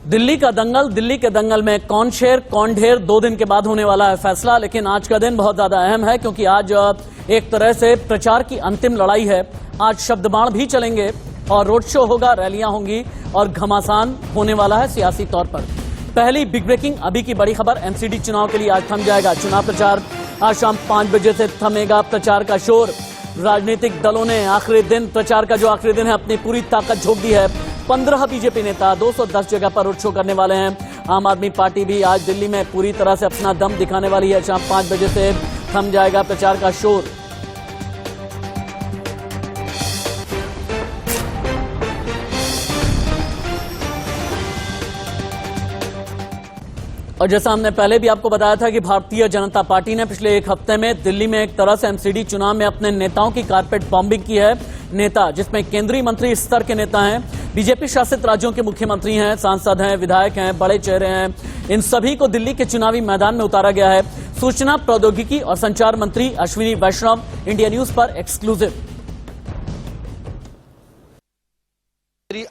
दिल्ली के दंगल में कौन शेर कौन ढेर 2 दिन के बाद होने वाला है फैसला। लेकिन आज का दिन बहुत ज्यादा अहम है क्योंकि आज एक तरह से प्रचार की अंतिम लड़ाई है। आज शब्द बाण भी चलेंगे और रोड शो होगा, रैलियां होंगी और घमासान होने वाला है सियासी तौर पर। पहली बिग ब्रेकिंग अभी की बड़ी खबर, एमसीडी चुनाव के लिए आज थम जाएगा चुनाव प्रचार। आज शाम 5 बजे से थमेगा प्रचार का शोर। राजनीतिक दलों ने आखिरी दिन, प्रचार का जो आखिरी दिन है, अपनी पूरी ताकत झोंक दी है। 15 बीजेपी नेता 210 जगह पर रोड शो करने वाले हैं। आम आदमी पार्टी भी आज दिल्ली में पूरी तरह से अपना दम दिखाने वाली है। शाम 5 बजे से थम जाएगा प्रचार का शोर। और जैसा हमने पहले भी आपको बताया था कि भारतीय जनता पार्टी ने पिछले एक हफ्ते में दिल्ली में एक तरह से एमसीडी चुनाव में अपने नेताओं की कारपेट बॉम्बिंग की है। नेता जिसमें केंद्रीय मंत्री स्तर के नेता हैं, बीजेपी शासित राज्यों के मुख्यमंत्री हैं, सांसद हैं, विधायक हैं, बड़े चेहरे हैं, इन सभी को दिल्ली के चुनावी मैदान में उतारा गया है। सूचना प्रौद्योगिकी और संचार मंत्री अश्विनी वैष्णव, इंडिया न्यूज पर एक्सक्लूसिव।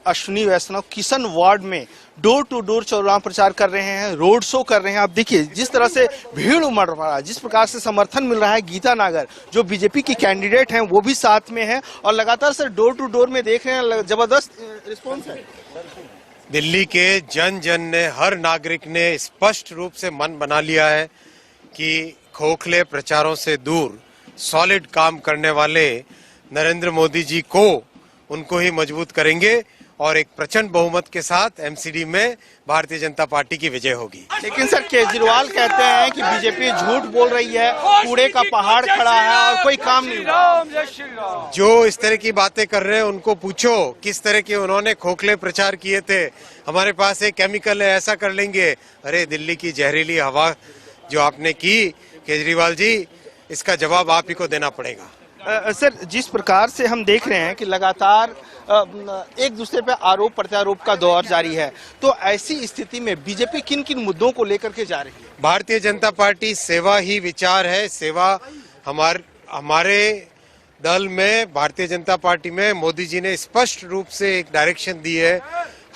अश्विनी वैष्णव किशन वार्ड में डोर टू डोर चुनाव प्रचार कर रहे हैं, रोड शो कर रहे हैं। आप देखिए जिस तरह से भीड़ उमड़ रहा है, जिस प्रकार से समर्थन मिल रहा है। गीता नागर जो बीजेपी की कैंडिडेट हैं वो भी साथ में हैं और लगातार सर डोर टू डोर में देख रहे हैं, जबरदस्त रिस्पॉन्स है। दिल्ली के जन जन ने, हर नागरिक ने स्पष्ट रूप से मन बना लिया है कि खोखले प्रचारों से दूर सॉलिड काम करने वाले नरेंद्र मोदी जी को, उनको ही मजबूत करेंगे और एक प्रचंड बहुमत के साथ एमसीडी में भारतीय जनता पार्टी की विजय होगी। लेकिन सर केजरीवाल कहते हैं कि बीजेपी झूठ बोल रही है, कूड़े का पहाड़ खड़ा है और कोई काम नहीं हुआ। जो इस तरह की बातें कर रहे हैं उनको पूछो किस तरह के उन्होंने खोखले प्रचार किए थे। हमारे पास एक केमिकल है, ऐसा कर लेंगे। अरे दिल्ली की जहरीली हवा जो आपने की केजरीवाल जी, इसका जवाब आप ही को देना पड़ेगा। सर जिस प्रकार से हम देख रहे हैं कि लगातार एक दूसरे पे आरोप प्रत्यारोप का दौर जारी है, तो ऐसी स्थिति में बीजेपी किन किन मुद्दों को लेकर के जा रही है? भारतीय जनता पार्टी सेवा ही विचार है। सेवा हमारे दल में, भारतीय जनता पार्टी में मोदी जी ने स्पष्ट रूप से एक डायरेक्शन दी है,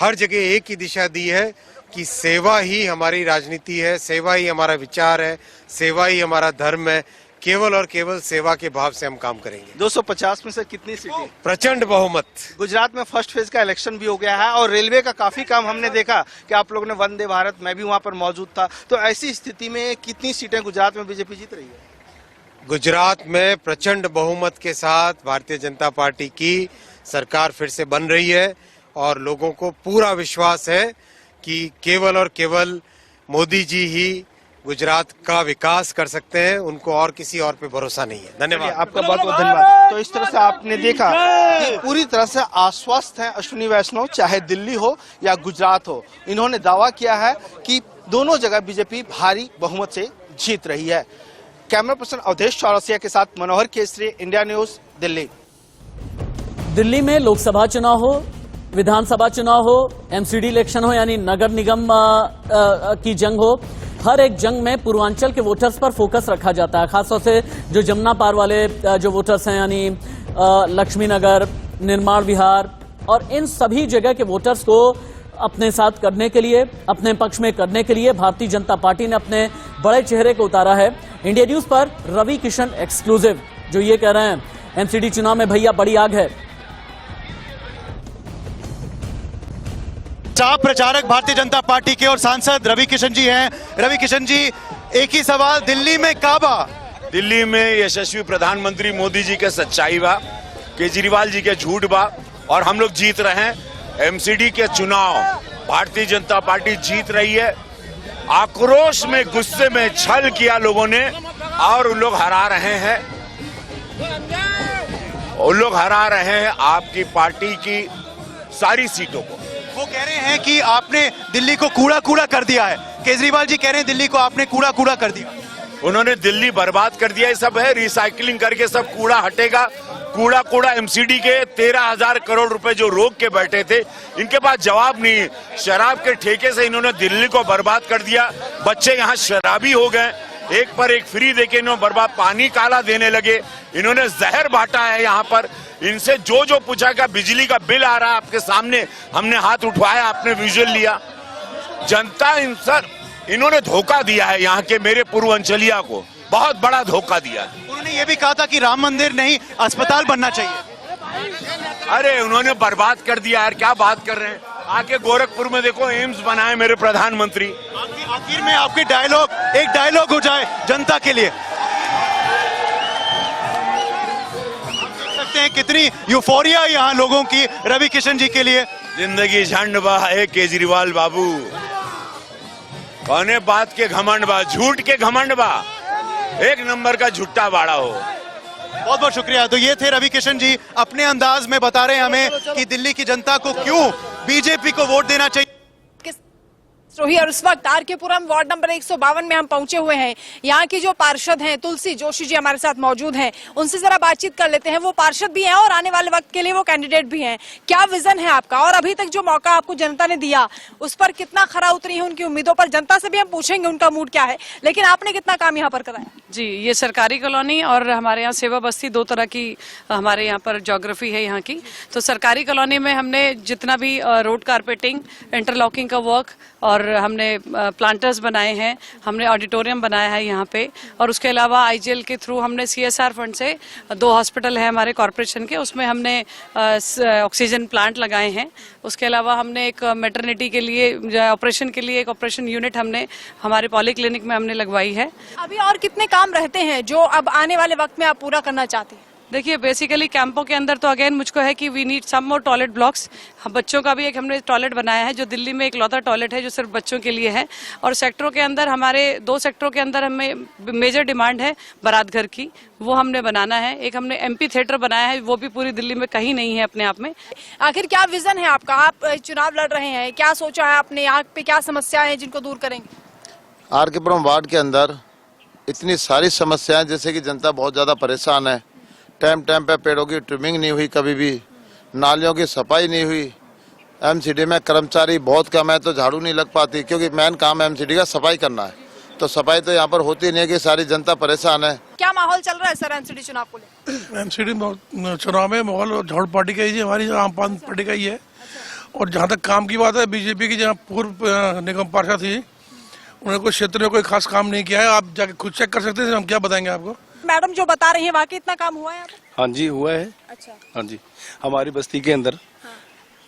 हर जगह एक ही दिशा दी है कि सेवा ही हमारी राजनीति है, सेवा ही हमारा विचार है, सेवा ही हमारा धर्म है। केवल और केवल सेवा के भाव से हम काम करेंगे। 250 में से कितनी सीटें? प्रचंड बहुमत। गुजरात में फर्स्ट फेज का इलेक्शन भी हो गया है और रेलवे का काफी काम हमने देखा कि आप लोगों ने वंदे भारत, मैं भी वहां पर मौजूद था। तो ऐसी स्थिति में कितनी सीटें गुजरात में बीजेपी जीत रही है? गुजरात में प्रचंड बहुमत के साथ भारतीय जनता पार्टी की सरकार फिर से बन रही है और लोगों को पूरा विश्वास है कि केवल और केवल मोदी जी ही गुजरात का विकास कर सकते हैं, उनको और किसी और पे भरोसा नहीं है। धन्यवाद आपका, बहुत बहुत धन्यवाद। तो इस तरह से आपने देखा कि पूरी तरह से आश्वस्त है अश्विनी वैष्णव, चाहे दिल्ली हो या गुजरात हो। इन्होंने दावा किया है कि दोनों जगह बीजेपी भारी बहुमत से जीत रही है। कैमरा पर्सन अवधेश चौरसिया के साथ मनोहर केसरी, इंडिया न्यूज, दिल्ली। दिल्ली में लोकसभा चुनाव हो, विधानसभा चुनाव हो, एमसीडी इलेक्शन हो यानी नगर निगम की जंग हो, हर एक जंग में पूर्वांचल के वोटर्स पर फोकस रखा जाता है। खासतौर से जो जमुना पार वाले जो वोटर्स हैं यानी लक्ष्मी नगर, निर्माण विहार और इन सभी जगह के वोटर्स को अपने साथ करने के लिए, अपने पक्ष में करने के लिए भारतीय जनता पार्टी ने अपने बड़े चेहरे को उतारा है। इंडिया न्यूज पर रवि किशन एक्सक्लूसिव, जो ये कह रहे हैं एमसीडी चुनाव में भैया बड़ी आग है। स्टार प्रचारक भारतीय जनता पार्टी के और सांसद रवि किशन जी हैं। रवि किशन जी, एक ही सवाल, दिल्ली में काबा, दिल्ली में यशस्वी प्रधानमंत्री मोदी जी के सच्चाई बा, केजरीवाल जी के झूठ बा और हम लोग जीत रहे हैं। एमसीडी के चुनाव भारतीय जनता पार्टी जीत रही है। आक्रोश में, गुस्से में छल किया लोगों ने और उन लोग हरा रहे हैं। उन लोग हरा रहे हैं आपकी पार्टी की सारी सीटों को। वो कह रहे हैं कि आपने दिल्ली को कूड़ा कूड़ा कर दिया है। केजरीवाल जी कह रहे हैं दिल्ली को आपने कूड़ा कूड़ा कर दिया। उन्होंने दिल्ली बर्बाद कर दिया। ये सब है, रिसाइकलिंग करके सब कूड़ा हटेगा। कूड़ा कूड़ा एमसीडी के 13,000 करोड़ रुपए जो रोक के बैठे थे, इनके पास जवाब नहीं। शराब के ठेके से इन्होंने दिल्ली को बर्बाद कर दिया। बच्चे यहाँ शराबी हो गए, एक पर एक फ्री देके इन्होंने बर्बाद, पानी काला देने लगे, इन्होंने जहर बांटा है यहाँ पर। इनसे जो पूछा कि बिजली का बिल आ रहा है आपके सामने, हमने हाथ उठवाया, आपने विजुअल लिया। जनता इन्होंने धोखा दिया है, यहाँ के मेरे पूर्वांचलिया को बहुत बड़ा धोखा दिया है। उन्होंने ये भी कहा था कि राम मंदिर नहीं अस्पताल बनना चाहिए। अरे उन्होंने बर्बाद कर दिया यार, क्या बात कर रहे हैं। आके गोरखपुर में देखो एम्स बनाए मेरे प्रधानमंत्री। आखिर में आपके एक डायलॉग हो जाए जनता के लिए। सकते हैं कितनी यूफोरिया यहाँ लोगों की रवि किशन जी के लिए। जिंदगी झंड बा है केजरीवाल बाबू, कौने बात के घमंड बा, झूठ के घमंड बा, एक नंबर का झुट्टा बाड़ा हो। बहुत बहुत शुक्रिया। तो ये थे रवि किशन जी, अपने अंदाज में बता रहे हैं हमें कि दिल्ली की जनता को क्यों बीजेपी को वोट देना चाहिए। और इस वक्त आरकेपुरम वार्ड नंबर 152 में हम पहुंचे हुए हैं। यहाँ की जो पार्षद हैं तुलसी जोशी जी हमारे साथ मौजूद हैं, उनसे जरा बातचीत कर लेते हैं। वो पार्षद भी हैं और आने वाले वक्त के लिए वो कैंडिडेट भी हैं। क्या विजन है आपका और अभी तक जो मौका आपको जनता ने दिया उस पर कितना खरा उतरी है उनकी उम्मीदों पर? जनता से भी हम पूछेंगे उनका मूड क्या है, लेकिन आपने कितना काम यहाँ पर कराया? जी, ये सरकारी कॉलोनी और हमारे यहाँ सेवा बस्ती, दो तरह की हमारे यहाँ पर ज्योग्राफी है यहाँ की। तो सरकारी कॉलोनी में हमने जितना भी रोड कारपेटिंग, इंटरलॉकिंग का वर्क और हमने प्लांटर्स बनाए हैं, हमने ऑडिटोरियम बनाया है यहाँ पे, और उसके अलावा आईजीएल के थ्रू हमने सीएसआर फंड से 2 हॉस्पिटल है हमारे कॉरपोरेशन के, उसमें हमने ऑक्सीजन प्लांट लगाए हैं। उसके अलावा हमने एक मैटरनिटी के लिए ऑपरेशन के लिए एक ऑपरेशन यूनिट हमने हमारे पॉलीक्लिनिक में हमने लगवाई है। अभी और कितने काम रहते हैं जो अब आने वाले वक्त में आप पूरा करना चाहते हैं? देखिए, बेसिकली कैंपों के अंदर तो अगेन मुझको है कि we need some more toilet blocks. बच्चों का भी एक हमने टॉयलेट बनाया है जो दिल्ली में एक लौता टॉयलेट है जो सिर्फ बच्चों के लिए है। और सेक्टरों के अंदर हमारे 2 सेक्टरों के अंदर हमें मेजर डिमांड है बारात घर की, वो हमने बनाना है। एक हमने एमपी थिएटर बनाया है, वो भी पूरी दिल्ली में कहीं नहीं है अपने आप में। आखिर क्या विजन है आपका? आप चुनाव लड़ रहे हैं, क्या सोचा है आपने? यहाँ पे क्या समस्याएं हैं जिनको दूर करेंगे? आरकेपुरम वार्ड के अंदर इतनी सारी समस्याएं, जैसे कि जनता बहुत ज़्यादा परेशान है। टाइम पे पेड़ों की ट्रिमिंग नहीं हुई, कभी भी नालियों की सफाई नहीं हुई। एमसीडी में कर्मचारी बहुत कम है तो झाड़ू नहीं लग पाती, क्योंकि मेन काम एमसीडी का सफाई करना है, तो सफाई तो यहाँ पर होती नहीं है कि सारी जनता परेशान है। क्या माहौल चल रहा है सर एमसीडी चुनाव को लेकर? एमसीडी चुनाव में माहौल झाड़ू पार्टी का ही, हमारी आम आदमी पार्टी का ही है। और जहाँ तक काम की बात है, बीजेपी की जहाँ पूर्व निगम पार्षद थी, उन्होंने कोई क्षेत्र में कोई खास काम नहीं किया है। आप जाके खुद चेक कर सकते हैं, हम क्या बताएंगे आपको। मैडम जो बता रही हैं वाकई इतना काम हुआ है यहाँ पे? हाँ जी, हुआ है। अच्छा। हाँ जी, हमारी बस्ती के अंदर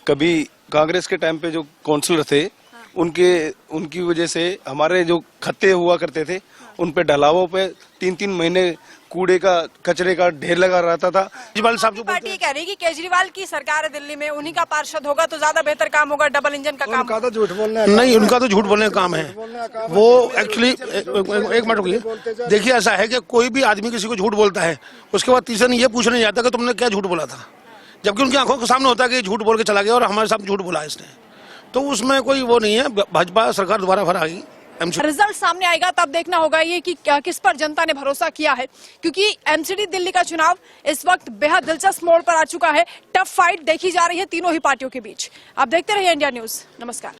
कभी कांग्रेस के टाइम पे जो काउंसलर थे, उनकी वजह से हमारे जो खत्ते हुआ करते थे उन पे ढलावों पे 3-3 महीने कूड़े का कचरे का ढेर लगा रहता था। केजरीवाल साहब जो पार्टी कह रही है कि केजरीवाल की सरकार है दिल्ली में, उन्हीं का पार्षद होगा तो ज्यादा बेहतर काम होगा, डबल इंजन का काम। उनका तो झूठ बोलने नहीं, उनका तो झूठ बोलने का काम है वो। एक्चुअली एक मिनट रुकिए, देखिए ऐसा है कि कोई भी आदमी किसी को झूठ बोलता है, उसके बाद तीसरा ये पूछने जाता कि तुमने क्या झूठ बोला था, जबकि उनकी आंखों के सामने होता है कि झूठ बोल के चला गया और हमारे साथ झूठ बोला इसने। तो उसमें कोई वो नहीं है। भाजपा सरकार दोबारा फिर आ गई। रिजल्ट सामने आएगा तब देखना होगा ये कि किस पर जनता ने भरोसा किया है, क्योंकि एमसीडी दिल्ली का चुनाव इस वक्त बेहद दिलचस्प मोड़ पर आ चुका है। टफ फाइट देखी जा रही है तीनों ही पार्टियों के बीच। आप देखते रहिए इंडिया न्यूज। नमस्कार।